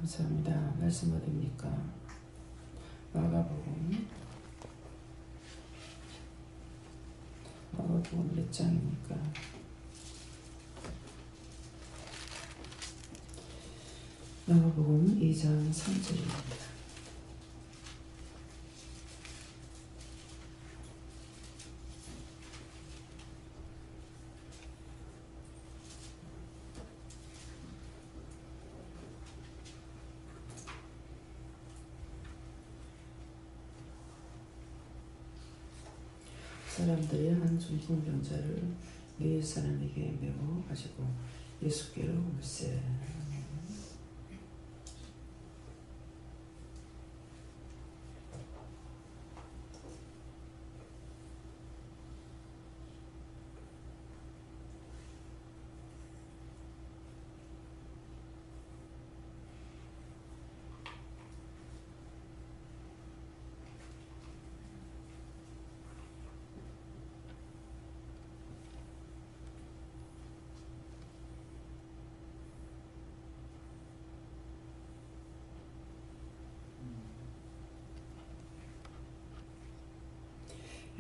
감사합니다. 말씀 어딥니까? 마가복음 몇 장입니까? 마가복음 2장 3절입니다. 사람들이 한 중풍병자를 네 사람에게 메워 가지고 예수께로 올세.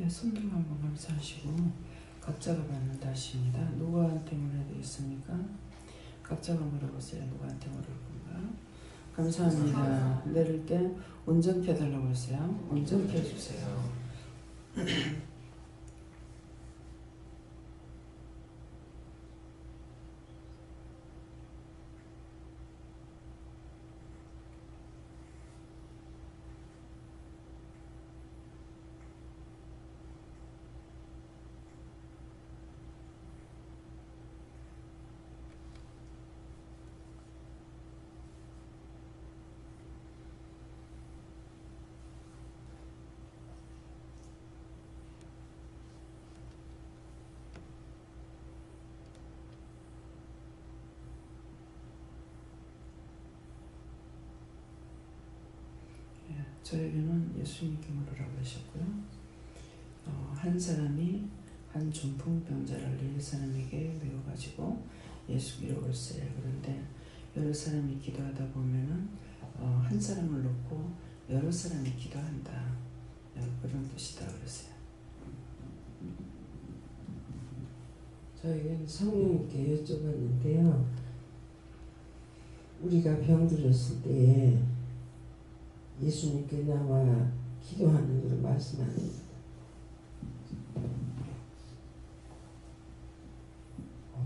손님 한번 감사하시고 각자가 받는 다시입니다. 누구한테 물어야 되겠습니까? 각자가 물어보세요. 누구한테 물을 건가? 감사합니다. 내릴 때 온전케 해달라고 했어요. 온전케 해주세요. 저에게는 예수님께 물으라고 하셨고요. 한 사람이 한 중풍병자를 네 사람에게 메워가지고 예수께로 올세. 그런데 여러 사람이 기도하다 보면은 한 사람을 놓고 여러 사람이 기도한다. 그런 뜻이다 그러세요. 저에게는 성령님께 여쭤봤는데요. 우리가 병들었을 때에 예수님께 나와 기도하는 것을 말씀합니다.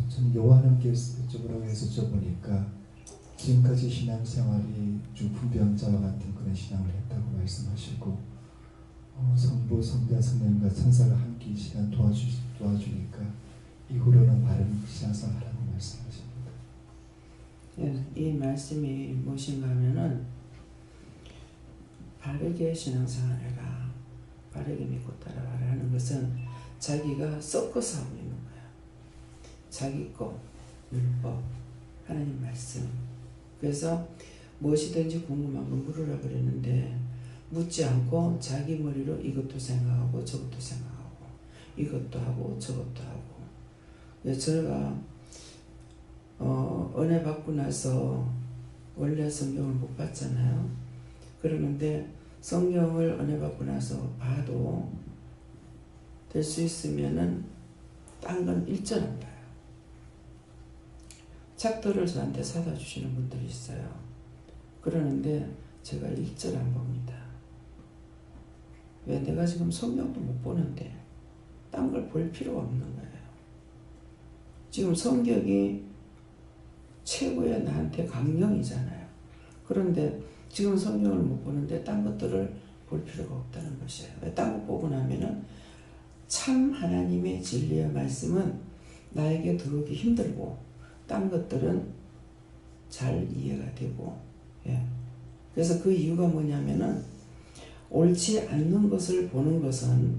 전 요한님께 여쭤보라고 해서 여쭤보니까 지금까지 신앙생활이 중풍병자와 같은 그런 신앙을 했다고 말씀하시고 성부, 성자, 성령님과 천사가 함께 이 시간 도와주니까 이후로는 바른 신앙생활 하라고 말씀하십니다. 이 말씀이 무엇인가 하면은 바르게 신앙생활해라, 바르게 믿고 따라가라 하는 것은 자기가 섞어서 하고 있는 거야. 자기 거, 율법, 하나님 말씀. 그래서 무엇이든지 궁금한 거 물으라 그랬는데 묻지 않고 자기 머리로 이것도 생각하고 저것도 생각하고 이것도 하고 저것도 하고. 제가 은혜 받고 나서 원래 성경을 못 봤잖아요. 그러는데 성경을 은혜 받고 나서 봐도 될 수 있으면은 딴 건 1절 안 봐요. 책들을 저한테 사다 주시는 분들이 있어요. 그러는데 제가 1절 안 봅니다. 왜? 내가 지금 성경도 못 보는데 딴 걸 볼 필요가 없는 거예요. 지금 성경이 최고의 나한테 강령이잖아요. 그런데 지금 성경을 못 보는데 딴 것들을 볼 필요가 없다는 것이에요. 딴 거 보고 나면은 참 하나님의 진리의 말씀은 나에게 들어오기 힘들고 딴 것들은 잘 이해가 되고. 그래서 그 이유가 뭐냐면은 옳지 않는 것을 보는 것은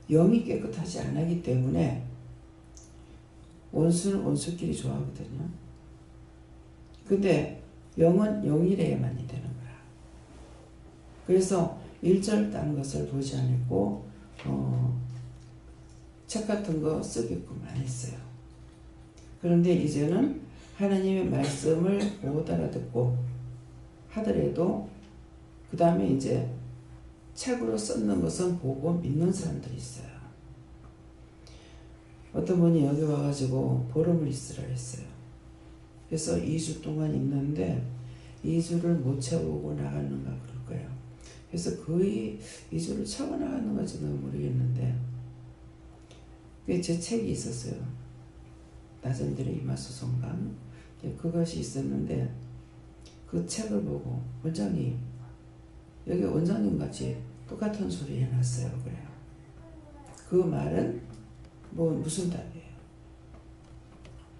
영이 깨끗하지 않기 때문에 원수는 원수끼리 좋아하거든요. 근데 영은 영이래야만이 되는 거야. 그래서 1절 딴 것을 보지 않고 책 같은 거 쓰게끔 안 했어요. 그런데 이제는 하나님의 말씀을 못 알아듣고 하더라도 그 다음에 이제 책으로 썼는 것은 보고 믿는 사람들이 있어요. 어떤 분이 여기 와가지고 보름을 있으라 했어요. 그래서 2주 동안 있는데 2주를 못 채우고 나갔는가 그럴 거예요. 그래서 거의 2주를 채워 나가는 건지는 모르겠는데 제 책이 있었어요. 나전들의 이마수송강. 그것이 있었는데 그 책을 보고 원장님, 여기 원장님 같이 똑같은 소리 해놨어요. 그래요. 그 말은 뭐 무슨 답이에요?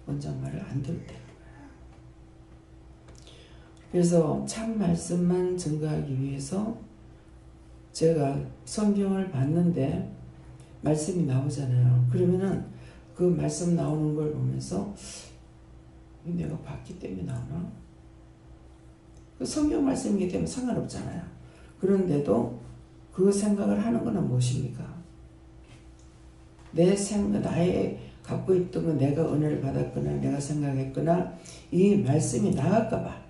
원장 말을 안 들을 때는 거예요. 그래서 참 말씀만 증거하기 위해서 제가 성경을 봤는데 말씀이 나오잖아요. 그러면은 그 말씀 나오는 걸 보면서 내가 봤기 때문에 나오나? 그 성경 말씀이기 때문에 상관없잖아요. 그런데도 그 생각을 하는 거는 무엇입니까? 나의 갖고 있던 거, 내가 은혜를 받았거나 내가 생각했거나 이 말씀이 나갈까봐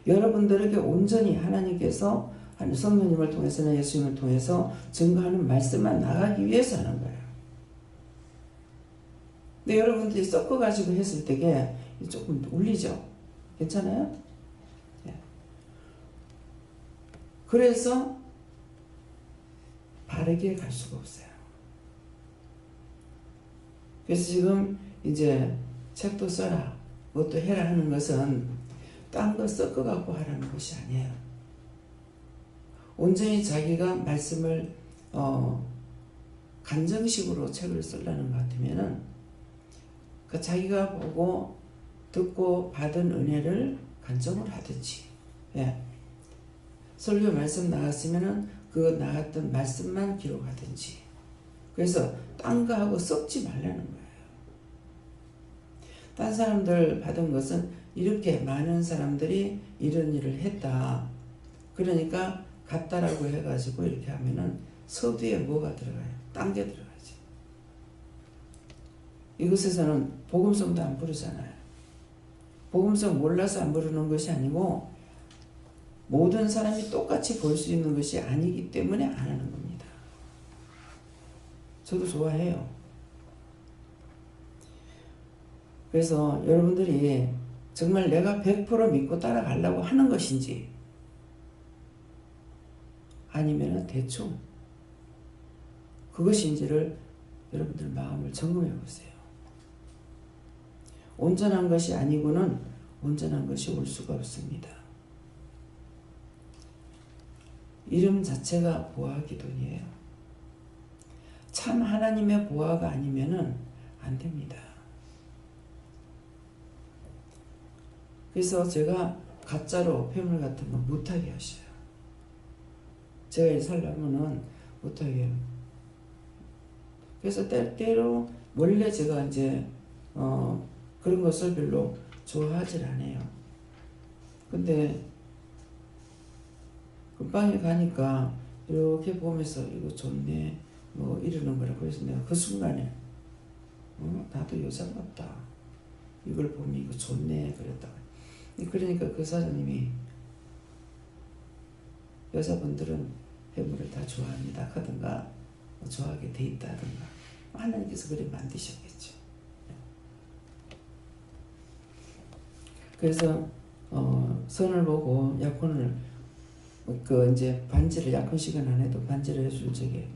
여러분들에게 온전히 하나님께서 성령님을 통해서나 예수님을 통해서 증거하는 말씀만 나가기 위해서 하는 거예요. 근데 여러분들이 섞어가지고 했을 때게 조금 울리죠? 괜찮아요? 네. 그래서 바르게 갈 수가 없어요. 그래서 지금 이제 책도 써라, 뭐또 해라 하는 것은 딴 거 섞어갖고 하라는 것이 아니에요. 온전히 자기가 말씀을 간증식으로 책을 쓰려는 것 같으면은 그 자기가 보고 듣고 받은 은혜를 간증을 하든지, 예. 설교 말씀 나갔으면은 그 나갔던 말씀만 기록하든지. 그래서 딴 거하고 섞지 말라는 거예요. 딴 사람들 받은 것은 이렇게 많은 사람들이 이런 일을 했다. 그러니까 같다라고 해가지고 이렇게 하면은 서두에 뭐가 들어가요? 딴 게 들어가지. 이것에서는 복음성도 안 부르잖아요. 복음성 몰라서 안 부르는 것이 아니고 모든 사람이 똑같이 볼 수 있는 것이 아니기 때문에 안 하는 겁니다. 저도 좋아해요. 그래서 여러분들이 정말 내가 100% 믿고 따라가려고 하는 것인지 아니면 대충 그것인지를 여러분들 마음을 점검해 보세요. 온전한 것이 아니고는 온전한 것이 올 수가 없습니다. 이름 자체가 보아기도이에요. 참 하나님의 보아가 아니면은 안 됩니다. 그래서 제가 가짜로 폐물 같은 거 못하게 하셔요. 제가 이 살려면은 못하게 해요. 그래서 때로 원래 제가 이제 그런 것을 별로 좋아하질 않아요. 근데 금방에 가니까 이렇게 보면서 이거 좋네 뭐 이러는 거라. 그래서 내가 그 순간에 나도 여자답다 이걸 보면 이거 좋네 그랬다가, 그러니까 그 사장님이 여자분들은 해물을 다 좋아합니다 하든가 좋아하게 돼 있다 하든가 하나님께서 그래 만드셨겠죠. 그래서 선을 보고 약혼을 이제 반지를 약혼 시간 안에도 반지를 해줄 적에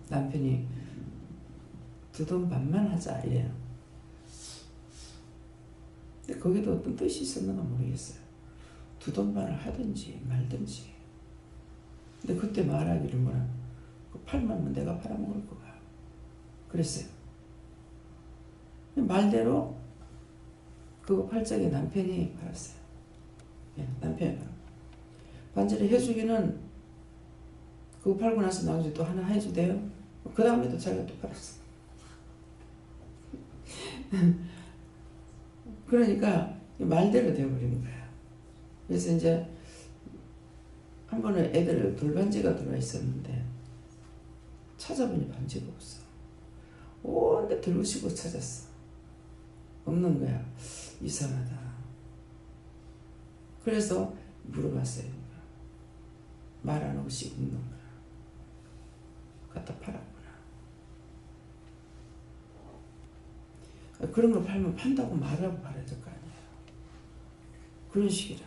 남편이 두 돈 반만 하자 이래요. 근데 거기도 어떤 뜻이 있었는가 모르겠어요. 두 돈 반을 하든지 말든지. 근데 그때 말하기를 뭐라 그 8만원 내가 팔아먹을 거야 그랬어요. 말대로 그거 팔짝에 남편이 팔았어요. 예, 남편이 팔았어요. 반지를 해주기는 그거 팔고 나서 나중에 또 하나 해주대요. 그 다음에도 자기가 또 팔았어. 그러니까 말대로 되어버린 거야. 그래서 이제 한 번은 애들 돌반지가 들어와 있었는데 찾아보니 반지가 없어. 온데 들으시고 찾았어. 없는 거야. 이상하다. 그래서 물어봤어요. 말 안 하고 씹는 거야. 갖다 팔았구나. 그런 걸 팔면 판다고 말하고 팔아야 될 거 아니에요. 그런 식이라.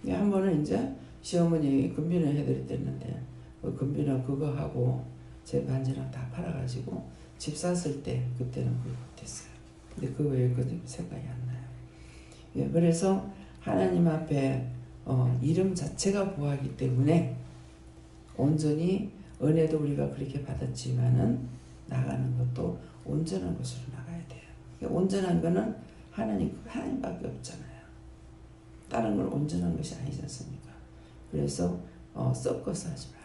한 번은 이제 시어머니 금비는 해드릴 때였는데 그 금비는 그거 하고 제 반지랑 다 팔아가지고 집 샀을 때 그때는 그걸 못했어요. 근데 그 외에 그 생각이 안 나요. 예, 그래서 하나님 앞에 이름 자체가 보하기 때문에 온전히 은혜도 우리가 그렇게 받았지만은 나가는 것도 온전한 것으로 나가야 돼요. 온전한 거는 하나님밖에 없잖아요. 다른 걸 온전한 것이 아니지 않습니까? 그래서 섞어서 하지 마라.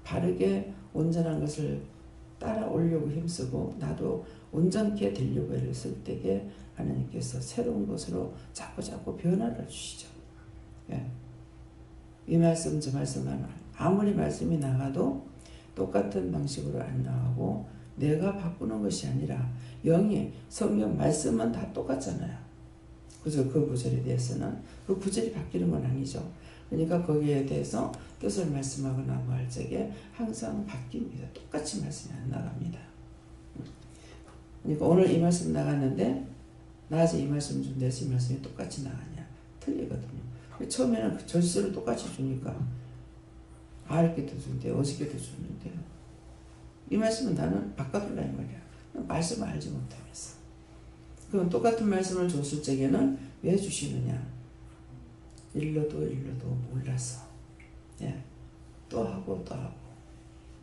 바르게 온전한 것을 따라오려고 힘쓰고 나도 온전케 되려고 애를 쓸 때에 하나님께서 새로운 것으로 자꾸 변화를 주시죠. 예. 이 말씀 저 말씀은 아무리 말씀이 나가도 똑같은 방식으로 안 나가고 내가 바꾸는 것이 아니라 영이 성경 말씀은 다 똑같잖아요. 그죠? 그 구절에 대해서는 그 구절이 바뀌는 건 아니죠. 그러니까 거기에 대해서 뜻을 말씀하거나 뭐 할 적에 항상 바뀝니다. 똑같이 말씀이 안 나갑니다. 그러니까 오늘 이 말씀 나갔는데 낮에 이 말씀 좀 내서 이 말씀이 똑같이 나가냐? 틀리거든요. 처음에는 그 절수를 똑같이 주니까 알게도 주는데 어저께도 줬는데 이 말씀은 나는 바꿔달라 이 말이야. 말씀을 알지 못하면서. 그럼 똑같은 말씀을 줬을 적에는 왜 주시느냐? 일러도 몰라서. 예. 또 하고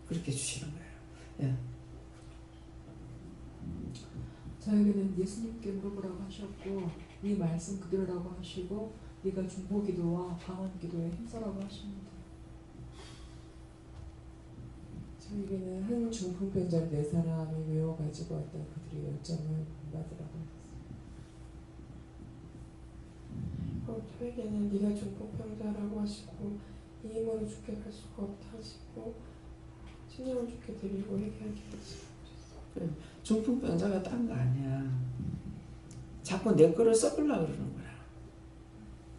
그렇게 주시는 거예요. 예. 저에게는 예수님께 물어보라고 하셨고 이 말씀 그대로라고 하시고 네가 중보기도와 방언기도에 힘써라고 하십니다. 저에게는 한 중풍병자를 4사람이 외워가지고 왔던 그들의 열정을 받으라고 했어요. 저에게는 네가 중풍병자라고 하시고 이 힘으로 죽게 갈 수가 없다 하시고 신령을 죽게 드리고 회개하게 하시고. 중풍병자가 딴 거 아니야. 자꾸 내 거를 썩으려고 그러는 거야.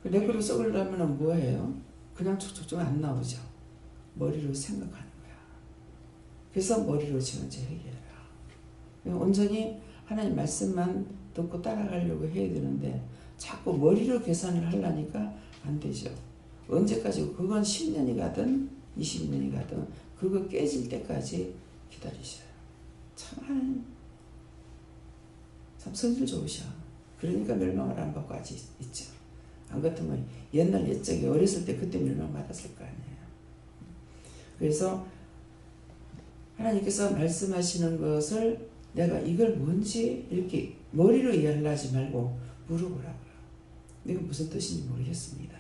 내 거를 썩으려면 뭐예요? 그냥 촉촉 안 나오죠. 머리로 생각하는 거야. 그래서 머리로 지금 이제 회개해라. 온전히 하나님 말씀만 듣고 따라가려고 해야 되는데 자꾸 머리로 계산을 하려니까 안 되죠. 언제까지 그건 10년이 가든 20년이 가든 그거 깨질 때까지 기다리셔요. 참 성질 좋으셔. 그러니까 멸망을 안 받고 아직 있죠. 안 같으면 옛날 옛적에 어렸을 때 그때 멸망 받았을 거 아니에요. 그래서 하나님께서 말씀하시는 것을 내가 이걸 뭔지 이렇게 머리로 이해하려 하지 말고 물어보라고요. 이건 무슨 뜻인지 모르겠습니다.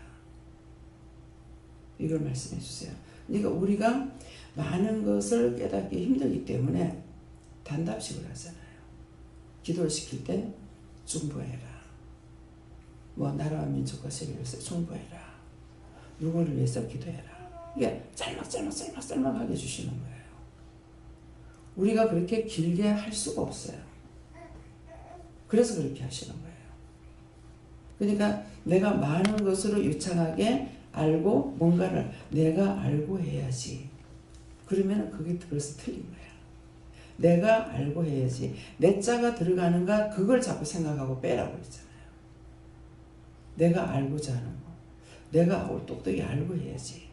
이걸 말씀해 주세요. 그러니까 우리가 많은 것을 깨닫기 힘들기 때문에 단답식으로 하잖아요. 기도를 시킬 때 중보해라. 뭐 나라와 민족과 세계를 위해서 중보해라. 누구를 위해서 기도해라. 이게 짤막하게 주시는 거예요. 우리가 그렇게 길게 할 수가 없어요. 그래서 그렇게 하시는 거예요. 그러니까 내가 많은 것으로 유창하게 알고 뭔가를 내가 알고 해야지. 그러면 그게 벌써 틀린 거야. 내가 알고 해야지. 내 자가 들어가는가 그걸 자꾸 생각하고 빼라고 그랬잖아요. 내가 알고자 하는 거. 내가 똑똑히 알고 해야지.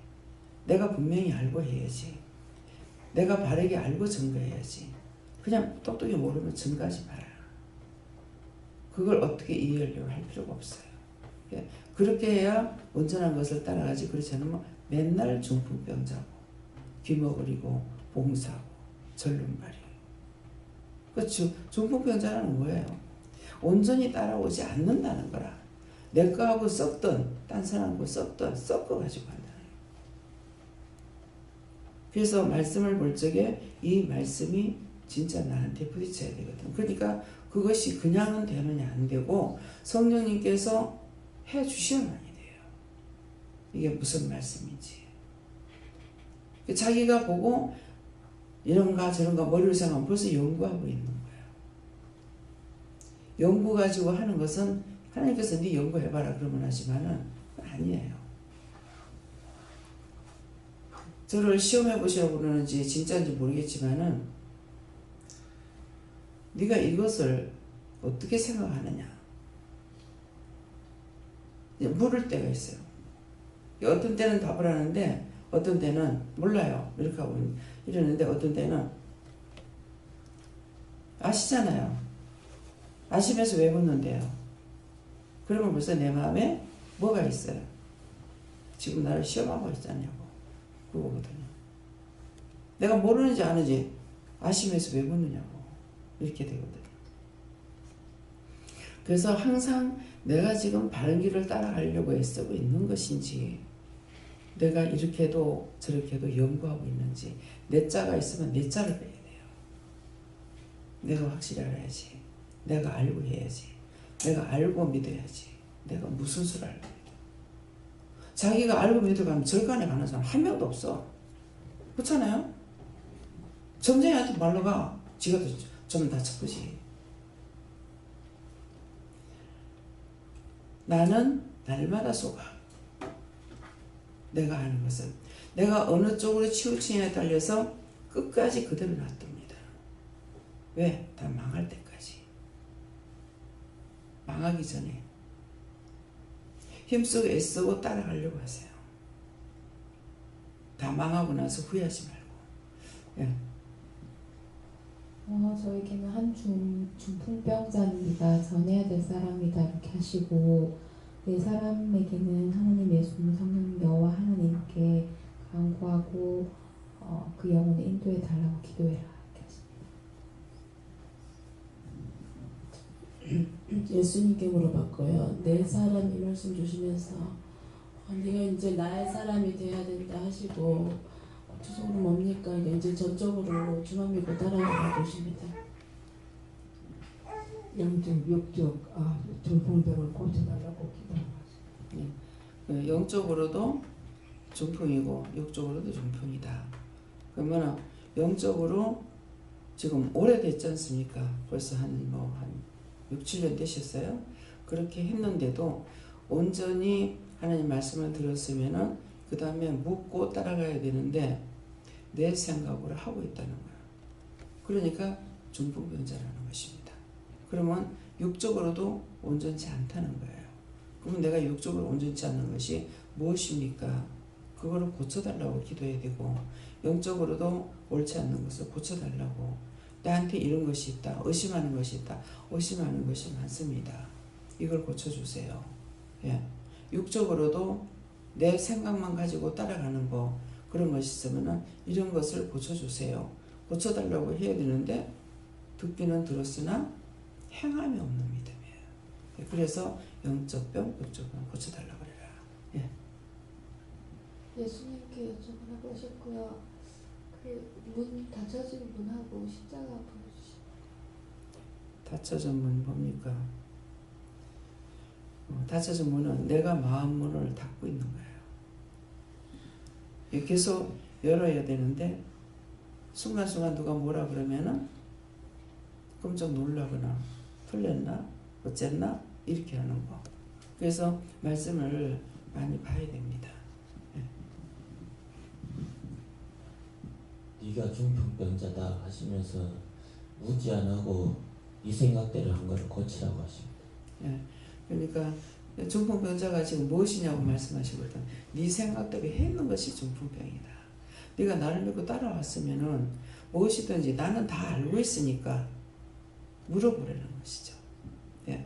내가 분명히 알고 해야지. 내가 바르게 알고 증거해야지. 그냥 똑똑히 모르면 증거하지 마라. 그걸 어떻게 이해하려고 할 필요가 없어요. 그렇게 해야 온전한 것을 따라가지. 그렇지 않으면 맨날 중풍병자고 귀머거리고 봉사하고 절름발이. 그렇죠. 중풍병자는 뭐예요? 온전히 따라오지 않는다는 거라. 내 거하고 섞든 딴 사람하고 섞든 섞어가지고 한다는 거예요. 그래서 말씀을 볼 적에 이 말씀이 진짜 나한테 부딪혀야 되거든. 그러니까 그것이 그냥은 되느냐 안 되고 성령님께서 해주셔야만이 돼요. 이게 무슨 말씀인지. 자기가 보고 이런가 저런가 머리로 생각하면 벌써 연구하고 있는 거예요. 연구 가지고 하는 것은 하나님께서 네 연구해봐라 그러면 하지만은 아니에요. 저를 시험해 보시라고 그러는지 진짜인지 모르겠지만은 네가 이것을 어떻게 생각하느냐. 이제 물을 때가 있어요. 어떤 때는 답을 하는데 어떤 때는 몰라요. 이렇게 하고 이러는데 어떤 때는 아시잖아요. 아시면서 왜 묻는데요? 그러면 벌써 내 마음에 뭐가 있어요? 지금 나를 시험하고 있잖냐고. 그거거든요. 내가 모르는지 아는지 아시면서 왜 묻느냐고. 이렇게 되거든요. 그래서 항상 내가 지금 바른 길을 따라가려고 애쓰고 있는 것인지, 내가 이렇게도 저렇게도 연구하고 있는지, 내 자가 있으면 내 자를 빼야 돼요. 내가 확실히 알아야지. 내가 알고 해야지. 내가 알고 믿어야지. 내가 무슨 수를 알고 믿어. 자기가 알고 믿어가면 절간에 가는 사람 한 명도 없어. 그렇잖아요? 점쟁이한테 말로 가. 지가 좀 다쳐보지. 나는 날마다 속아. 내가 하는 것은 내가 어느 쪽으로 치우치냐에 따라서 끝까지 그대로 놔둡니다. 왜? 다 망할 때까지. 망하기 전에 힘쓰고 애쓰고 따라가려고 하세요. 다 망하고 나서 후회하지 말고. 예. 저에게는 한 중풍병자입니다. 전해야 될 사람이다 이렇게 하시고, 네 사람에게는 하나님, 예수님, 성령, 여호와 하나님께 간구하고 그 영혼을 인도해 달라고 기도해라 이렇게 하십니다. 예수님께 물어봤고요. 내 사람이 말씀 주시면서 네가 이제 나의 사람이 돼야 된다 하시고, 구체적으로 뭡니까? 이제 전적으로 주만 믿고 따라가라 보십니다. 영적, 육적, 중풍병을 고쳐달라고 기도하고. 영적으로도 중풍이고 육적으로도 중풍이다. 그러면 영적으로 지금 오래됐지 않습니까? 벌써 한 6, 7년 되셨어요? 그렇게 했는데도 온전히 하나님 말씀을 들었으면은 그 다음에 묻고 따라가야 되는데 내 생각으로 하고 있다는 거예요. 그러니까 중풍병자라는 것입니다. 그러면 육적으로도 온전치 않다는 거예요. 그러면 내가 육적으로 온전치 않는 것이 무엇입니까? 그거를 고쳐달라고 기도해야 되고, 영적으로도 옳지 않는 것을 고쳐달라고. 나한테 이런 것이 있다. 의심하는 것이 있다. 의심하는 것이 많습니다. 이걸 고쳐주세요. 예. 육적으로도 내 생각만 가지고 따라가는 거, 그런 것이 있으면 이런 것을 고쳐주세요. 고쳐달라고 해야 되는데 듣기는 들었으나 행함이 없는 믿음이에요. 그래서 영적 병, 육적 병 고쳐달라고 그래라. 예. 예수님께 여쭤보라고 하셨고요. 그 문 닫혀진 문하고 십자가 보여주시고. 닫혀진 문 뭡니까? 닫혀진 문은 내가 마음 문을 닫고 있는 거예요. 계속 열어야 되는데 순간순간 누가 뭐라 그러면은 깜짝 놀라거나 틀렸나? 어쨌나? 이렇게 하는 거. 그래서 말씀을 많이 봐야 됩니다. 네가 중풍병자다 하시면서 무지 안 하고 네 생각대로 한 거를 고치라고 하십니다. 예. 그러니까 중풍병자가 지금 무엇이냐고 말씀하시거든. 네 생각대로 했는 것이 중풍병이다. 네가 나를 믿고 따라왔으면은 무엇이든지 나는 다 알고 있으니까 물어보라는 것이죠. 예.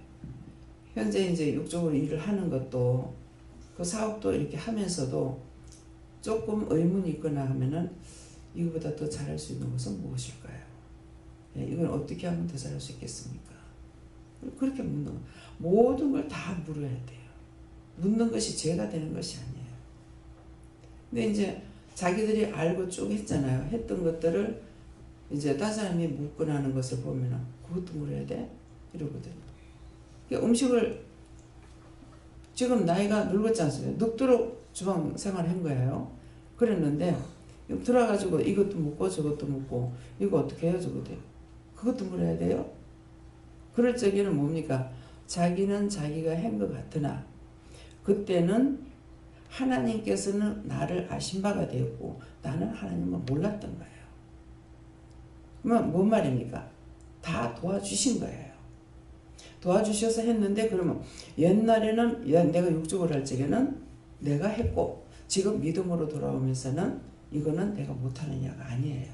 현재 이제 육적으로 일을 하는 것도 그 사업도 이렇게 하면서도 조금 의문이 있거나 하면은 이거보다 더 잘할 수 있는 것은 무엇일까요? 예, 이건 어떻게 하면 더 잘할 수 있겠습니까? 그렇게 묻는 거. 모든 걸 다 물어야 돼요. 묻는 것이 죄가 되는 것이 아니에요. 근데 이제 자기들이 알고 쭉 했잖아요. 했던 것들을 이제 다른 사람이 묻거나 하는 것을 보면은 그것도 물어야 돼? 이러거든요. 그러니까 음식을 지금 나이가 늙었지 않습니까? 늙도록 주방 생활을 한 거예요. 그랬는데 들어가지고 이것도 묻고 저것도 묻고 이거 어떻게 해요? 저것도 그것도 물어야 돼요? 그럴 적에는 뭡니까? 자기는 자기가 한 것 같으나 그때는 하나님께서는 나를 아신 바가 되었고 나는 하나님을 몰랐던 거예요. 그러면 뭔 말입니까? 다 도와주신 거예요. 도와주셔서 했는데 그러면 옛날에는 내가 육적으로 할 적에는 내가 했고 지금 믿음으로 돌아오면서는 이거는 내가 못하는 야가 아니에요.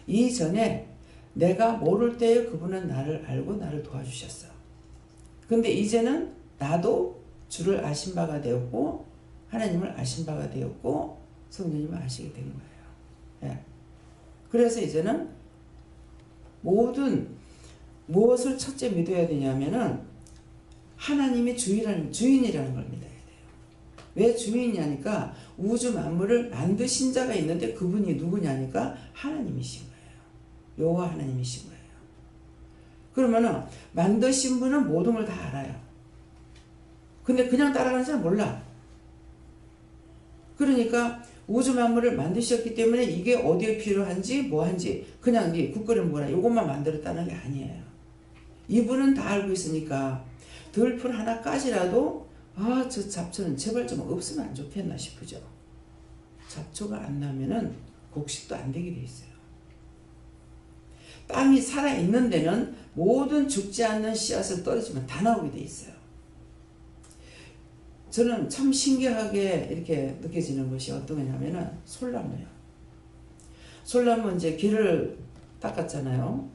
이전에 내가 모를 때에 그분은 나를 알고 나를 도와주셨어. 근데 이제는 나도 주를 아신 바가 되었고 하나님을 아신 바가 되었고 성령님을 아시게 된 거예요. 예. 그래서 이제는 무엇을 첫째 믿어야 되냐면은 하나님이 주인이라는 걸 믿어야 돼요. 왜 주인이냐니까 우주 만물을 만드신 자가 있는데 그분이 누구냐니까 하나님이신 거예요. 여호와 하나님이신 거예요. 그러면은 만드신 분은 모든 걸 다 알아요. 근데 그냥 따라가는 사람 몰라. 그러니까 우주 만물을 만드셨기 때문에 이게 어디에 필요한지 뭐한지 그냥 네 국거리 뭐라 이것만 만들었다는 게 아니에요. 이분은 다 알고 있으니까 들풀 하나까지라도 저 잡초는 제발 좀 없으면 안 좋겠나 싶으죠. 잡초가 안 나면은 곡식도 안 되게 돼 있어요. 땅이 살아있는 데는 모든 죽지 않는 씨앗을 떨어지면 다 나오게 돼 있어요. 저는 참 신기하게 이렇게 느껴지는 것이 어떤 거냐면은 솔나무예요. 솔나무 이제 길을 닦았잖아요.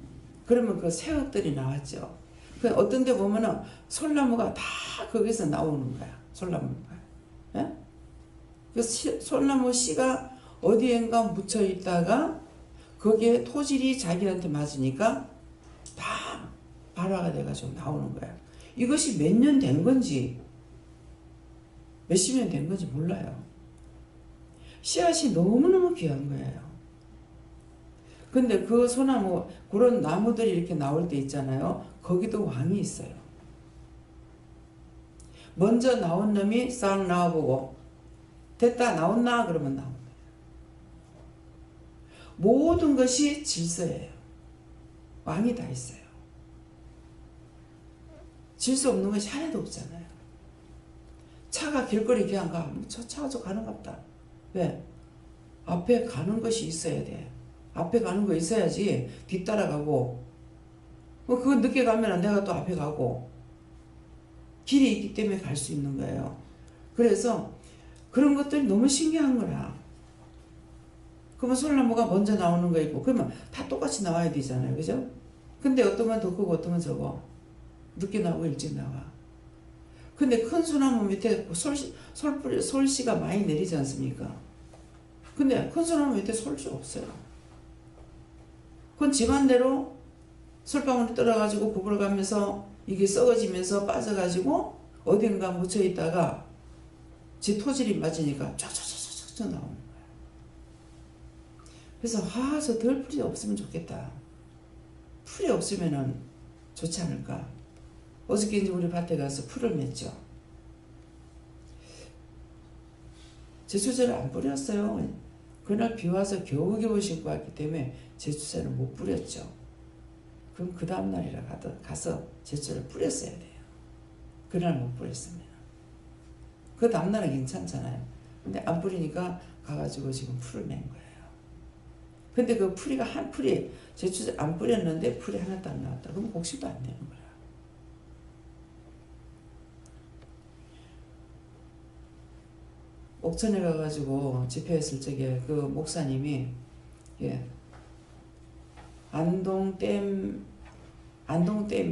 그러면 그 새흙들이 나왔죠. 그 어떤 데 보면은 솔나무가 다 거기서 나오는 거야. 솔나무가. 예? 그 솔나무 씨가 어디엔가 묻혀 있다가 거기에 토질이 자기한테 맞으니까 다 발화가 돼가지고 나오는 거야. 이것이 몇 년 된 건지 몇십 년 된 건지 몰라요. 씨앗이 너무너무 귀한 거예요. 근데 그 소나무, 그런 나무들이 이렇게 나올 때 있잖아요. 거기도 왕이 있어요. 먼저 나온 놈이 싹 나와보고 됐다 나왔나 그러면 나옵니다. 모든 것이 질서예요. 왕이 다 있어요. 질서 없는 것이 하나도 없잖아요. 차가 길거리 그냥 가. 저 차가 저 가는가 보다. 왜? 앞에 가는 것이 있어야 돼. 앞에 가는 거 있어야지 뒤따라가고 그거 늦게 가면 내가 또 앞에 가고 길이 있기 때문에 갈 수 있는 거예요. 그래서 그런 것들이 너무 신기한 거야. 그러면 솔나무가 먼저 나오는 거 있고 그러면 다 똑같이 나와야 되잖아요. 그죠? 근데 어떤 건 더 크고 어떤 건 적어. 늦게 나오고 일찍 나와. 근데 큰 소나무 밑에 솔씨가 많이 내리지 않습니까? 근데 큰 소나무 밑에 솔씨 없어요. 그건 집안대로 솔방울이 떨어가지고 구부러가면서 이게 썩어지면서 빠져가지고 어딘가 묻혀있다가 지 토질이 맞으니까 쫙쫙쫙쫙 나오는 거야. 그래서 저 덜풀이 없으면 좋겠다. 풀이 없으면은 좋지 않을까. 어저께 이제 우리 밭에 가서 풀을 맸죠. 제초제를 안 뿌렸어요. 그날 비 와서 겨우겨우 신고 왔기 때문에 제초제를 못 뿌렸죠. 그럼 그 다음날이라 가서 제초제를 뿌렸어야 돼요. 그날 못 뿌렸습니다. 그 다음날은 괜찮잖아요. 근데 안 뿌리니까 가가지고 지금 풀을 낸 거예요. 근데 그 풀이가 한 풀이 제초제 안 뿌렸는데 풀이 하나도 안 나왔다. 그럼 곡식도 안 되는 거야. 옥천에 가가지고 집회했을 적에 그 목사님이 안동댐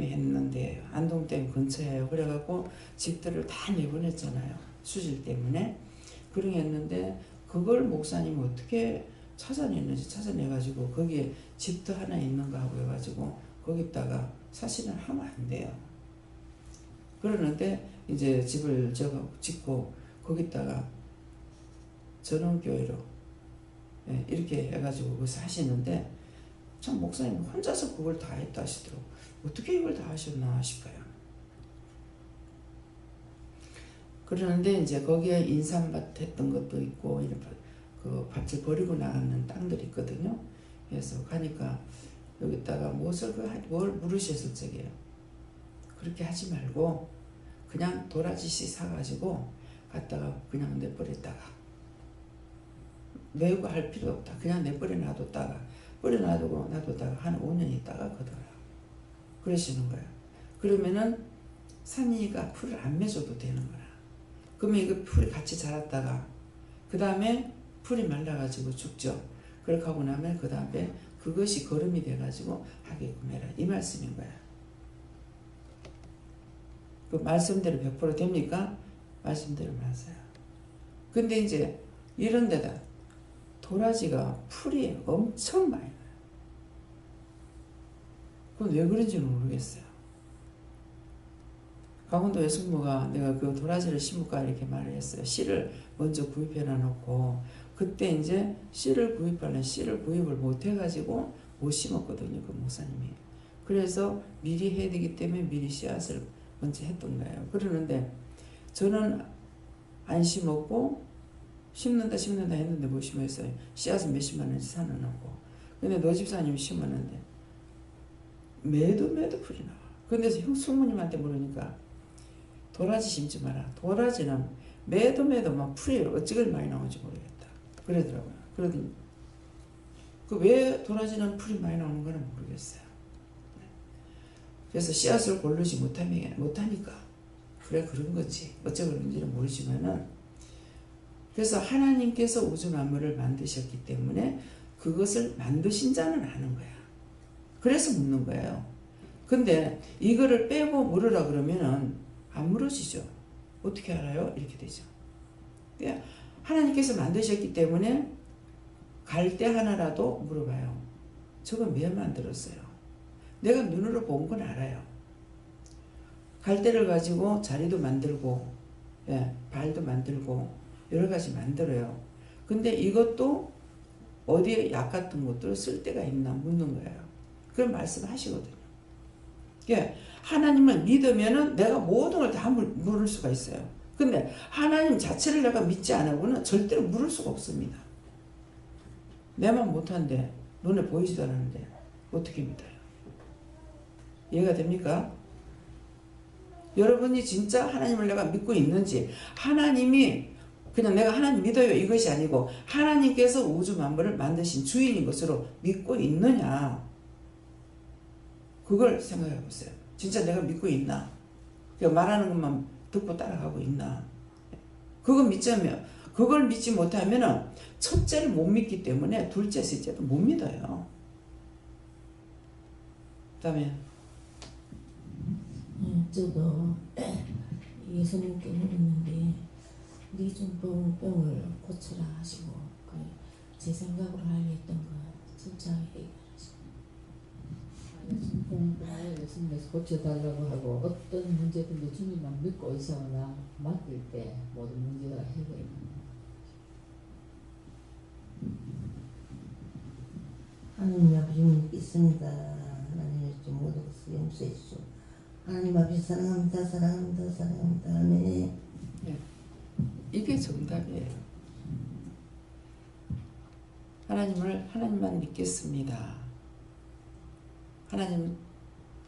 했는데 안동댐 근처에요. 그래갖고 집들을 다 내보냈잖아요. 수질 때문에. 그런 게 했는데 그걸 목사님이 어떻게 찾아냈는지 찾아내가지고 거기에 집도 하나 있는가 하고 해가지고 거기다가 사실은 하면 안 돼요. 그러는데 이제 집을 짓고 거기다가 전원교회로 이렇게 해가지고 거기서 하시는데 참 목사님 혼자서 그걸 다 했다 하시더라고. 어떻게 이걸 다 하셨나 싶어요. 그러는데 이제 거기에 인삼밭 했던 것도 있고 이런 그 밭을 버리고 나가는 땅들이 있거든요. 그래서 가니까 여기다가 뭘 물으셨을 적이에요. 그렇게 하지 말고 그냥 도라지씨 사가지고 갖다가 그냥 내버렸다가 매우고 할 필요 없다. 그냥 내버려 놔뒀다가 놔뒀다가 한 5년 있다가 거둬라. 그러시는 거예요. 그러면은 산이가 풀을 안 맺어도 되는 거라. 그러면 이거 풀이 같이 자랐다가 그 다음에 풀이 말라가지고 죽죠. 그렇게 하고 나면 그 다음에 그것이 거름이 돼가지고 하게끔 해라. 이 말씀인 거야. 그 말씀대로 100% 됩니까? 말씀대로 맞아요. 근데 이제 이런 데다 도라지가 풀이 엄청 많이 나요. 그건 왜 그런지는 모르겠어요. 강원도 여성부가 내가 그 도라지를 심을까 이렇게 말을 했어요. 씨를 먼저 구입해 놔놓고 그때 이제 씨를 구입을 못 해가지고 못 심었거든요. 그 목사님이. 그래서 미리 해야 되기 때문에 미리 씨앗을 먼저 했던 거예요. 그러는데 저는 안 심었고 심는다 했는데 못 심었어요. 씨앗은 몇십만 원씩 사놓고. 근데 너 집사님이 심었는데 매도 풀이 나와. 근데 숙모님한테 물으니까 도라지 심지 마라. 도라지는 매도 막 풀이 어찌걸 많이 나오는지 모르겠다. 그러더라고요. 그러더니 그 왜 도라지는 풀이 많이 나오는 거는 모르겠어요. 그래서 씨앗을 고르지 못하니까 그래 그런 거지. 어째 그런지는 모르지만은 그래서 하나님께서 우주 만물을 만드셨기 때문에 그것을 만드신 자는 아는 거야. 그래서 묻는 거예요. 근데 이거를 빼고 물으라 그러면은 안 물어지죠. 어떻게 알아요? 이렇게 되죠. 그러니까 하나님께서 만드셨기 때문에 갈대 하나라도 물어봐요. 저건 왜 만들었어요? 내가 눈으로 본 건 알아요. 갈대를 가지고 자리도 만들고 발도 만들고 여러 가지 만들어요. 근데 이것도 어디에 약 같은 것들을 쓸 데가 있나 묻는 거예요. 그런 말씀하시거든요. 예, 하나님을 믿으면은 내가 모든 걸 다 물을 수가 있어요. 근데 하나님 자체를 내가 믿지 않으고는 절대로 물을 수가 없습니다. 내만 못한데 눈에 보이지도 않는데 어떻게 믿어요? 이해가 됩니까? 여러분이 진짜 하나님을 내가 믿고 있는지, 하나님이 그냥 내가 하나님 믿어요 이것이 아니고 하나님께서 우주 만물을 만드신 주인인 것으로 믿고 있느냐, 그걸 생각해 보세요. 진짜 내가 믿고 있나? 말하는 것만 듣고 따라가고 있나? 그걸 믿지 못하면은 첫째를 못 믿기 때문에 둘째, 셋째도 못 믿어요. 그다음에 저도 예수님께 물었는데 네 중풍병을 고쳐라 하시고 제 생각으로 알겠던 거 진짜 중풍병을 예수님께서 고쳐달라고 하고 어떤 문제든지 주님만 믿고 의사나 맡길 때 모든 문제가 해결됩니다. 하나님 아버지 믿습니다. 하나님 좀 모든 것을 용서해 주시오. 하나님 아버지 사랑합니다. 아멘. 이게 정답이에요. 하나님만 믿겠습니다. 하나님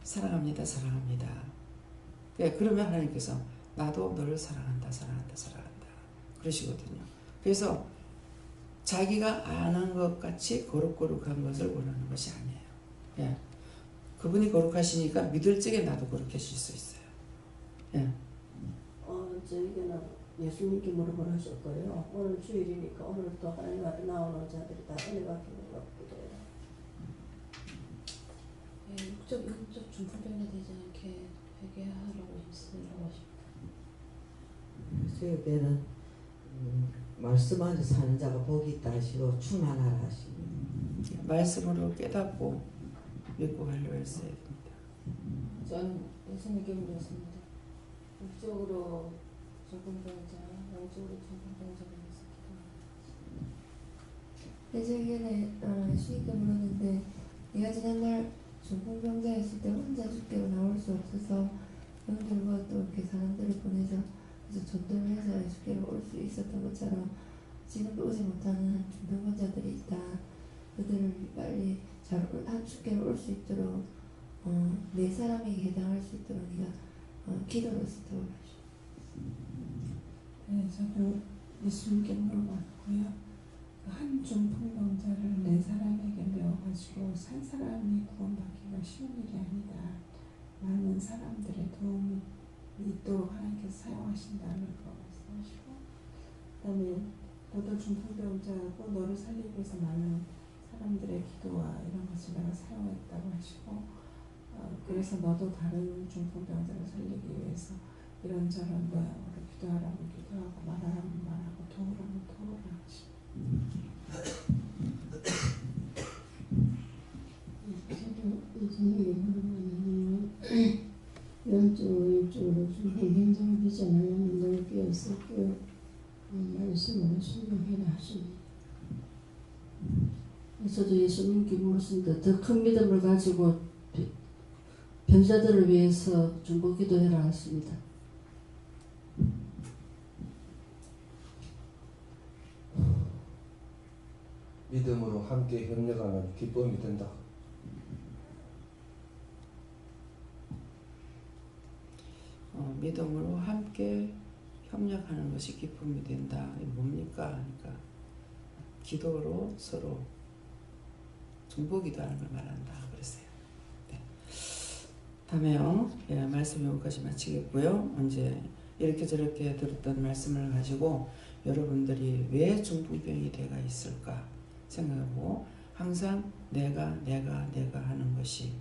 사랑합니다. 그러면 하나님께서 나도 너를 사랑한다. 그러시거든요. 그래서 자기가 아는 것 같이 거룩한 것을 원하는 것이 아니에요. 그분이 거룩하시니까 믿을 적에 나도 거룩해질 수 있어요. 저에게는 예수님께 물어보라 하실 거예요. 오늘 주일이니까 오늘 또 하나님 앞에 나오는 자들이 다 은혜 받기를 기도해요. 영적 중풍병이 되지 않게 회개하라고 힘쓰라고 하십니다. 저에게는 말씀 안에 사는 자가 복이 있다 하시고 충만하라 하시고 말씀으로 깨닫고 믿고 가려고 했어야 됩니다. 저는 예수님께 물었습니다. 육적으로 중풍병자, 영적으로 중풍병자가 있었기도 내 제게는 예수님께 물었는데 내가 지난날 중풍병자였을 때 혼자 죽게로 나올 수 없어서 형들과 또 이렇게 사람들을 보내서 그래서 전도를 해서 예수께로 올 수 있었던 것처럼 지금도 오지 못하는 중풍병자들이 있다. 그들을 빨리 잘 주께로 올 수 있도록 내 사람에게 해당할 수 있도록 네가 기도로 쓰도록 하시오. 저도 예수님께 물어봤고요. 한 중풍병자를 네 사람에게 메워가지고 산 사람이 구원받기가 쉬운 일이 아니다. 많은 사람들의 도움이 있도록 하나님께서 사용하신다는 거 말씀하시고, 그다음에 너도 중풍병자고 너를 살리기 위해서 많은 사람들의 기도와 이런 것을 내가 사용했다고 하시고, 그래서 너도 다른 중풍병자를 살리기 위해서 이런저런 모양으로 기도하라면 기도하고 말하라면 말하고 도우라면 도우라 하시고. 저도 예수님에게 물어보는 영적으로 좀 행정이 되지 않으면 너무 깨었을게요. 말씀으로 순종해라 하십니다. 저도 예수님께 물었습니다. 더 큰 믿음을 가지고 병자들을 위해서 중보 기도해라 하십니다. 믿음으로 함께 협력하면 기쁨이 된다. 믿음으로 함께 협력하는 것이 기쁨이 된다. 이게 뭡니까? 그러니까 기도로 서로 중보 기도하는 걸 말한다 그랬어요. 네. 다음에요. 예, 말씀 여기까지 마치겠고요. 이제 이렇게 저렇게 들었던 말씀을 가지고 여러분들이 왜 중풍병이 돼가 있을까 생각하고, 항상 내가 하는 것이,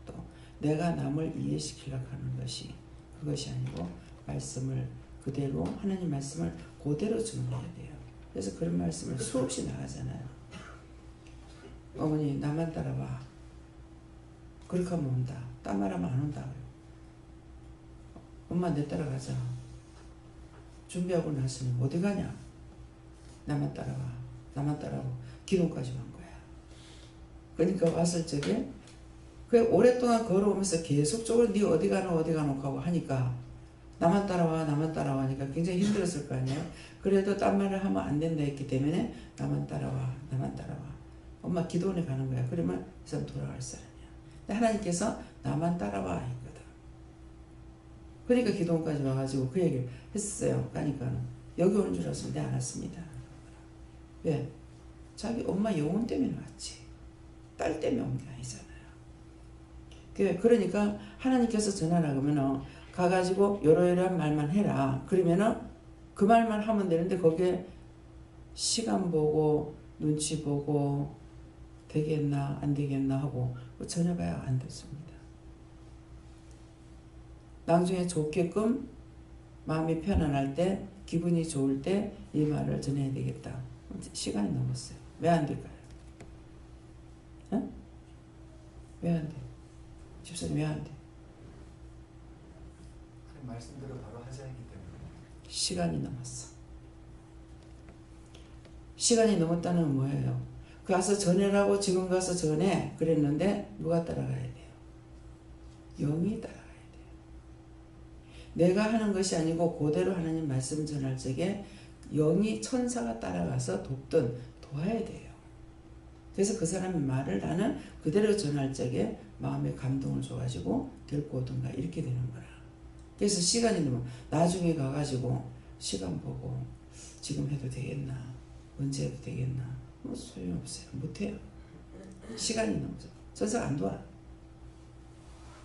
또 내가 남을 이해시키려고 하는 것이, 그것이 아니고 말씀을 그대로, 하나님 말씀을 그대로 전해야 돼요. 그래서 그런 말씀을 수없이 나가잖아요. 어머니 나만 따라와. 그렇게 하면 온다. 딴 말하면 안 온다. 엄마 내 따라가자. 준비하고 나서는 어디 가냐? 나만 따라와. 나만 따라오고 기동까지 간 거야. 그러니까 왔을 적에 그 오랫동안 걸어오면서 계속적으로 네 어디 가노 하고 하니까 나만 따라와 하니까 굉장히 힘들었을 거 아니에요. 그래도 딴 말을 하면 안 된다 했기 때문에 나만 따라와. 엄마 기도원에 가는 거야. 그러면 이 사람 돌아갈 사람이야. 근데 하나님께서 나만 따라와 했거든. 그러니까 기도원까지 와가지고 그 얘기를 했어요. 그러니까 여기 오는 줄 알았는데 안 왔습니다. 왜? 자기 엄마 영혼 때문에 왔지. 딸 때문에 온 게 아니잖아요. 그러니까 하나님께서 전하라 그러면 가가지고 이러이러한 말만 해라. 그러면은 그 말만 하면 되는데 거기에 시간 보고 눈치 보고 되겠나 안 되겠나 하고 전혀 봐야 안 됐습니다. 나중에 좋게끔 마음이 편안할 때, 기분이 좋을 때 이 말을 전해야 되겠다. 시간이 넘었어요. 왜 안 될까요? 왜 안 돼? 집사님 왜 안 돼? 말씀대로 바로 하자 했기 때문에. 시간이 넘었어. 시간이 넘었다는 건 뭐예요? 가서 전해라고 지금 가서 전해 그랬는데 누가 따라가야 돼요? 영이 따라가야 돼요. 내가 하는 것이 아니고 그대로 하나님 말씀 전할 적에 영이 천사가 따라가서 돕든 도와야 돼요. 그래서 그 사람의 말을 나는 그대로 전할 적에 마음에 감동을 줘가지고 데리고 오든가 이렇게 되는 거라. 그래서 시간이 너무 나중에 가가지고 시간 보고 지금 해도 되겠나 언제 해도 되겠나 뭐 소용없어요. 못해요. 시간이 넘어서 천사가 안 도와.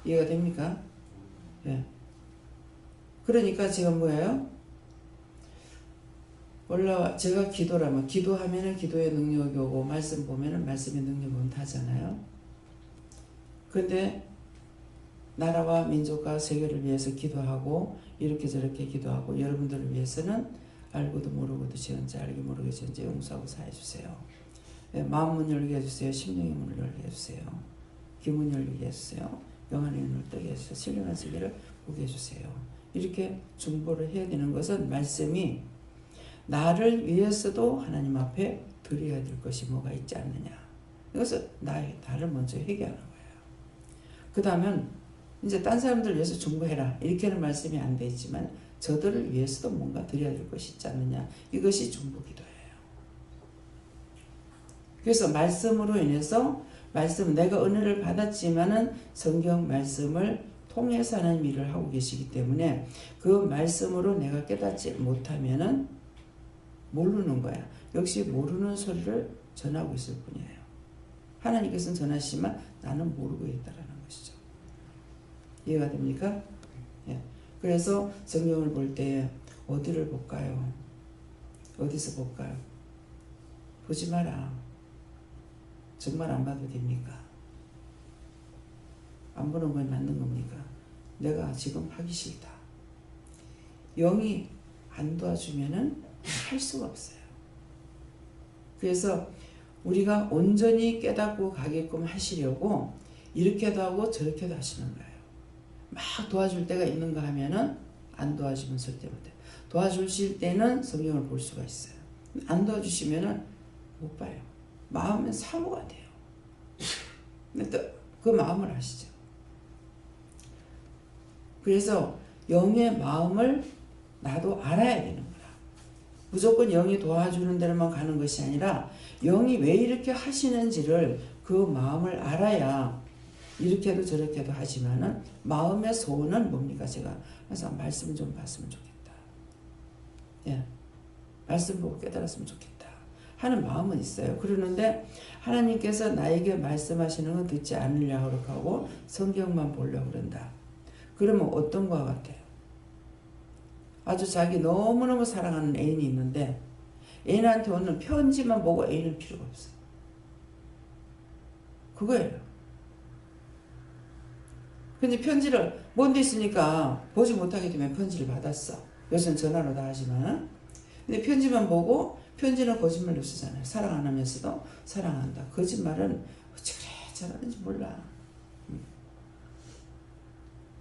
이해가 됩니까? 예. 그러니까 지금 뭐예요? 제가 기도라면 기도하면은 기도의 능력이 오고 말씀 보면은 말씀의 능력이 온다잖아요. 근데 나라와 민족과 세계를 위해서 기도하고 이렇게 저렇게 기도하고 여러분들을 위해서는 알고도 모르고도 지은지 알게 모르게 지은지 용서하고 사해주세요. 네, 마음 문 열게 해주세요. 심령의 문을 열게 해주세요. 귀문 열게 해주세요. 영안의 눈을 뜨게 해주세요. 신령한 세계를 보게 해주세요. 이렇게 중보를 해야 되는 것은 말씀이 나를 위해서도 하나님 앞에 드려야 될 것이 뭐가 있지 않느냐. 이것을 나를 먼저 회개하는 거예요. 그 다음엔 이제 딴 사람들 위해서 중보해라 이렇게는 말씀이 안 돼 있지만 저들을 위해서도 뭔가 드려야 될 것이 있지 않느냐. 이것이 중보 기도예요. 그래서 말씀으로 인해서 내가 은혜를 받았지만은 성경 말씀을 통해서 하나님 일을 하고 계시기 때문에 그 말씀으로 내가 깨닫지 못하면은 모르는 거야. 역시 모르는 소리를 전하고 있을 뿐이에요. 하나님께서는 전하시지만 나는 모르고 있다라는 것이죠. 이해가 됩니까? 예. 그래서 성경을 볼 때 어디를 볼까요? 어디서 볼까요? 보지 마라. 정말 안 봐도 됩니까? 안 보는 건 맞는 겁니까? 내가 지금 하기 싫다. 영이 안 도와주면은 할 수가 없어요. 그래서 우리가 온전히 깨닫고 가게끔 하시려고 이렇게도 하고 저렇게도 하시는 거예요. 막 도와줄 때가 있는가 하면은 안 도와주면 절대 못해요. 도와주실 때는 성경을 볼 수가 있어요. 안 도와주시면은 못 봐요. 마음은 사모가 돼요. 근데 또 그 마음을 아시죠? 그래서 영의 마음을 나도 알아야 되는 거야. 무조건 영이 도와주는 데로만 가는 것이 아니라 영이 왜 이렇게 하시는지를 그 마음을 알아야 이렇게도 저렇게도 하지만은 마음의 소원은 뭡니까? 제가 항상 말씀 좀 봤으면 좋겠다. 예, 말씀 보고 깨달았으면 좋겠다 하는 마음은 있어요. 그러는데 하나님께서 나에게 말씀하시는 건 듣지 않으려고 하고 성경만 보려고 그런다. 그러면 어떤 거와 같아요? 아주 자기 너무너무 사랑하는 애인이 있는데 애인한테 오는 편지만 보고 애인은 필요가 없어요. 그거예요. 근데 편지를 뭔 데 있으니까 보지 못하게 되면 편지를 받았어. 요새는 전화로 다 하지만. 근데 편지만 보고 편지는 거짓말로 쓰잖아요. 사랑 안 하면서도 사랑한다. 거짓말은 어찌 그래 잘하는지 몰라.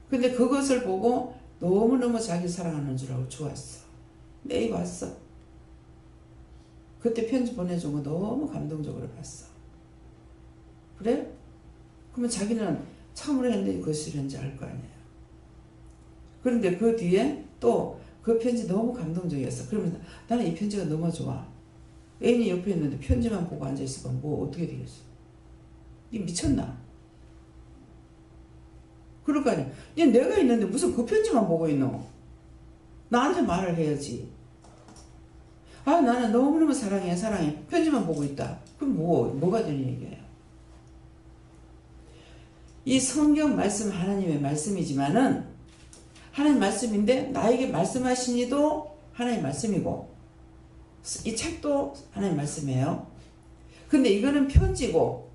근데 그것을 보고 너무너무 자기 사랑하는 줄 알고 좋았어. 메일 왔어. 그때 편지 보내준 거 너무 감동적으로 봤어. 그래? 그러면 자기는 참으로 했는데 거짓말인지 알 거 아니에요. 그런데 그 뒤에 또 그 편지 너무 감동적이었어. 그러면 나는 이 편지가 너무 좋아. 애인이 옆에 있는데 편지만 보고 앉아있으면 뭐 어떻게 되겠어? 니 미쳤나? 그럴 거 아니야. 얘 내가 있는데 무슨 그 편지만 보고 있노? 나한테 말을 해야지. 아 나는 너무너무 사랑해 사랑해. 편지만 보고 있다. 그럼 뭐가 되는 얘기예요? 이 성경 말씀 하나님의 말씀이지만은 하나님 말씀인데 나에게 말씀하시니도 하나님 말씀이고 이 책도 하나님 말씀이에요. 근데 이거는 편지고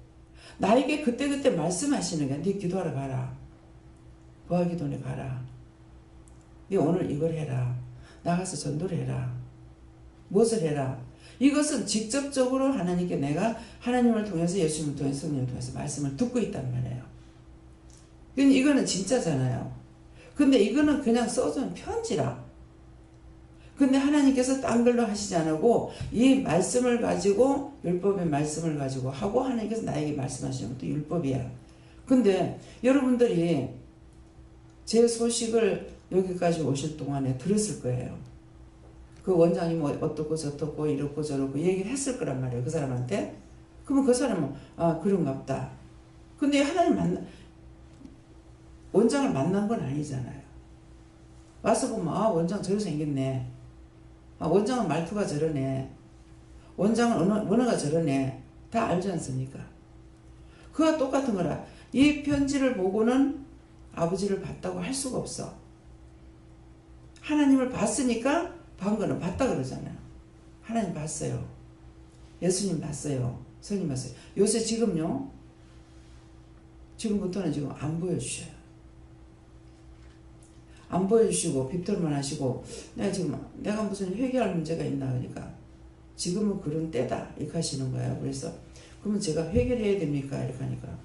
나에게 그때그때 말씀하시는 거야. 네 기도하러 가라. 부활기도원에 가라. 네 오늘 이걸 해라. 나가서 전도를 해라. 무엇을 해라. 이것은 직접적으로 하나님께 내가 하나님을 통해서 예수님을 통해서 성령을 통해서 말씀을 듣고 있단 말이에요. 근데 이거는 진짜잖아요. 근데 이거는 그냥 써준 편지라. 근데 하나님께서 딴 걸로 하시지 않고 이 말씀을 가지고 율법의 말씀을 가지고 하고 하나님께서 나에게 말씀하시는 것도 율법이야. 근데 여러분들이 제 소식을 여기까지 오실 동안에 들었을 거예요. 그 원장이 뭐 어떻고 저떻고 이렇고 저렇고 얘기를 했을 거란 말이에요. 그 사람한테. 그러면 그 사람은 아 그런가 보다. 근데 하나님 원장을 만난 건 아니잖아요. 와서 보면 아 원장 저렇게 생겼네. 아 원장은 말투가 저러네. 원장은 언어가 저러네. 다 알지 않습니까? 그와 똑같은 거라. 이 편지를 보고는 아버지를 봤다고 할 수가 없어. 하나님을 봤으니까 본 거는 봤다 그러잖아요. 하나님 봤어요. 예수님 봤어요. 성님 봤어요. 요새 지금요. 지금부터는 지금 안 보여주셔요. 안 보여주시고 빅털만 하시고 내가 무슨 회개할 문제가 있나 그러니까 지금은 그런 때다 이렇게 하시는 거예요. 그래서 그러면 제가 회개를 해야 됩니까? 이렇게 하니까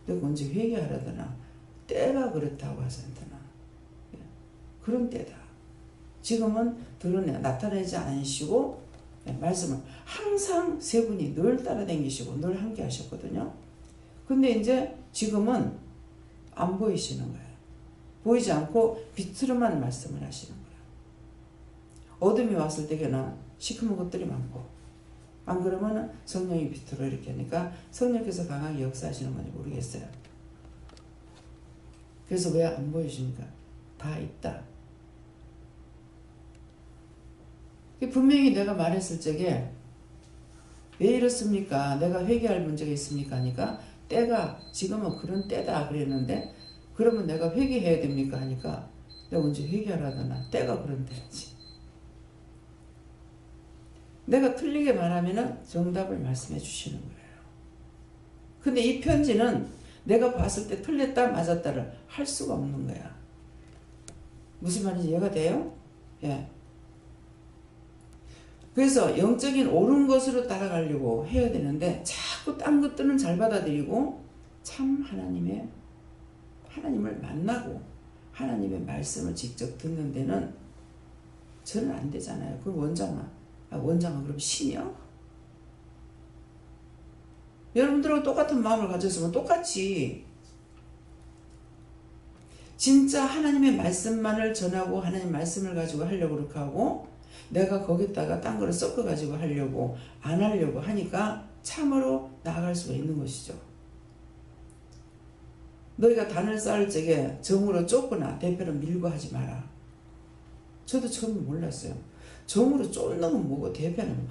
내가 언제 회개하라더나 때가 그렇다고 하잖아. 그런 때다. 지금은 나타내지 않으시고 말씀을 항상 세 분이 늘 따라다니시고 늘 함께 하셨거든요. 근데 이제 지금은 안 보이시는 거예요. 보이지 않고 빛으로만 말씀을 하시는 거예요. 어둠이 왔을 때에는 시커먼 것들이 많고 안 그러면 성령이 빛으로 이렇게 하니까 성령께서 강하게 역사하시는 건지 모르겠어요. 그래서 왜 안 보여줍니까? 다 있다. 분명히 내가 말했을 적에 왜 이렇습니까? 내가 회개할 문제가 있습니까? 하니까 때가 지금은 그런 때다 그랬는데 그러면 내가 회개해야 됩니까? 하니까 내가 언제 회개하라더나 때가 그런 때지. 내가 틀리게 말하면 정답을 말씀해 주시는 거예요. 근데 이 편지는 내가 봤을 때 틀렸다 맞았다를 할 수가 없는 거야. 무슨 말인지 이해가 돼요? 예. 그래서 영적인 옳은 것으로 따라가려고 해야 되는데 자꾸 딴 것들은 잘 받아들이고 참 하나님을 만나고 하나님의 말씀을 직접 듣는 데는 저는 안 되잖아요. 그 원장은 그럼 신이요? 여러분들하고 똑같은 마음을 가졌으면 똑같이 진짜 하나님의 말씀만을 전하고 하나님 말씀을 가지고 하려고 그렇게 하고 내가 거기다가 딴 거를 섞어가지고 하려고 안 하려고 하니까 참으로 나아갈 수가 있는 것이죠. 너희가 단을 쌓을 적에 정으로 쫓거나 대표로 밀고 하지 마라. 저도 처음에 몰랐어요. 정으로 쫓는 건 뭐고 대표는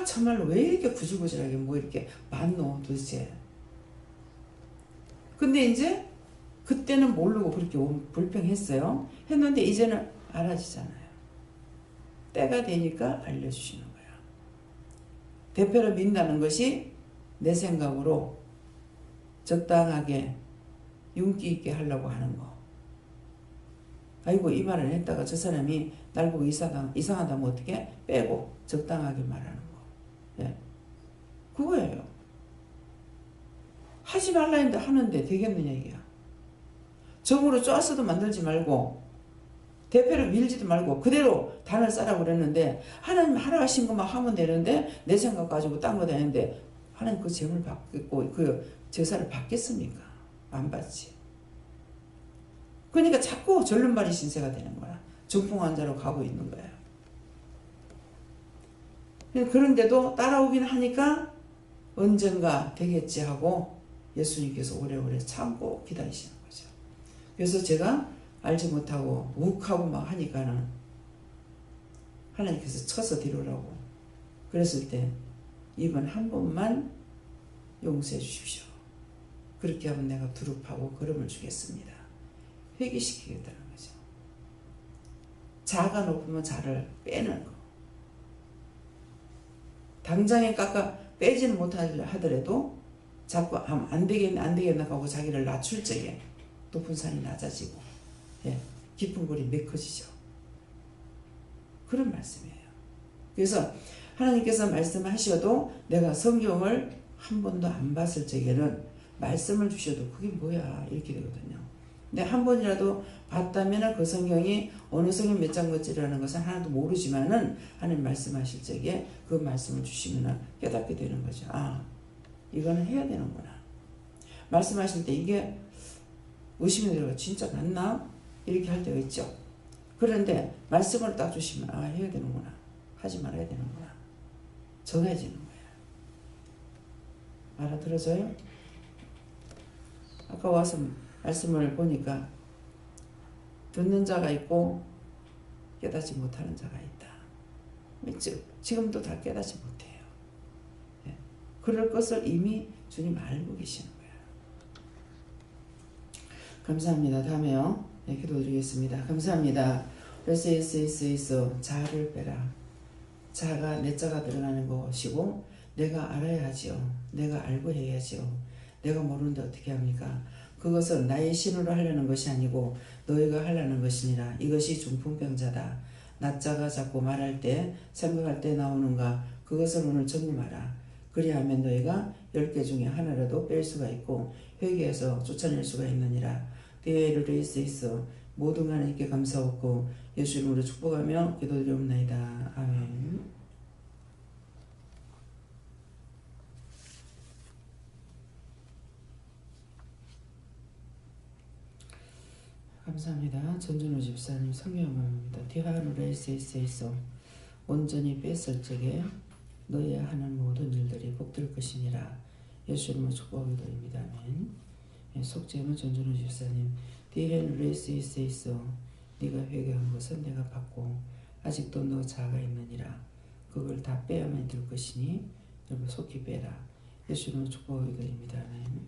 참말로 왜 이렇게 구질구질하게 뭐 이렇게 많노 도대체. 근데 이제 그때는 모르고 그렇게 불평했어요. 했는데 이제는 알아지잖아요. 때가 되니까 알려주시는 거야. 대표로 민다는 것이 내 생각으로 적당하게 윤기 있게 하려고 하는 거. 아이고 이 말을 했다가 저 사람이 날 보고 이상하다면 어떻게 빼고 적당하게 말하는 거. 예. 그거예요. 하지 말라 했는데 하는데 되겠느냐 이게야. 정으로 쪼아서도 만들지 말고 대표를 밀지도 말고 그대로 단을 싸라고 그랬는데 하나님 하라 하신 것만 하면 되는데 내 생각 가지고 딴 거 되는데 하나님 그 재물 받겠고 그 제사를 받겠습니까? 안 받지. 그러니까 자꾸 절름발이 신세가 되는 거야. 중풍 환자로 가고 있는 거예요. 그런데도 따라오긴 하니까 언젠가 되겠지 하고 예수님께서 오래오래 참고 기다리시는 거죠. 그래서 제가 알지 못하고 욱하고 막 하니까는 하나님께서 쳐서 뒤로라고 그랬을 때 이번 한 번만 용서해 주십시오. 그렇게 하면 내가 두릅하고 걸음을 주겠습니다. 회개시키겠다는 거죠. 자가 높으면 자를 빼는 거. 당장에 깎아 빼지는 못하더라도 자꾸 안 되겠나 하고 자기를 낮출 적에 높은 산이 낮아지고 깊은 골이 메커지죠. 그런 말씀이에요. 그래서 하나님께서 말씀하셔도 내가 성경을 한 번도 안 봤을 적에는 말씀을 주셔도 그게 뭐야 이렇게 되거든요. 근데 한 번이라도 봤다면 그 성경이 어느 성경 몇 장 몇절이라는 것은 하나도 모르지만은 하나님 말씀하실 적에 그 말씀을 주시면 깨닫게 되는 거죠. 이거는 해야 되는구나. 말씀하실 때 이게 의심이 들어가 진짜 맞나? 이렇게 할 때가 있죠. 그런데 말씀을 딱 주시면 해야 되는구나. 하지 말아야 되는구나. 정해지는 거야. 알아들어져요? 아까 와서 말씀을 보니까 듣는 자가 있고 깨닫지 못하는 자가 있다. 지금도 다 깨닫지 못해요. 그럴 것을 이미 주님 알고 계시는 거예요. 감사합니다. 다음에요. 기도드리겠습니다. 감사합니다. 그래서 자를 빼라. 자가 내 자가 들어가는 것이고 내가 알아야 하지요. 내가 알고 해야지요. 내가 모르는데 어떻게 합니까? 그것은 나의 신으로 하려는 것이 아니고 너희가 하려는 것이니라. 이것이 중풍병자다. 낫자가 자꾸 말할 때 생각할 때 나오는가 그것을 오늘 점검하라. 그리하면 너희가 10개 중에 하나라도 뺄 수가 있고 회개해서 쫓아낼 수가 있느니라. 대회를 있어 모든 하나님께 감사하고 예수 이름으로 축복하며 기도드리옵나이다. 아멘. 감사합니다. 전준호 집사님 성경음입니다. 디하누레이스에서 온전히 뺐을 적에 너희야 하는 모든 일들이 복될 것이니라. 예수 이름으로 축복하기도입니다. 아멘. 속죄는 전준호 집사님 디엔 레이스 있어 있어. 네가 회개한 것은 내가 받고 아직도 너 자가 있느니라. 그걸 다 빼야만 될 것이니 여러분 속히 빼라. 예수님은 축복을 드립니다. 하나님.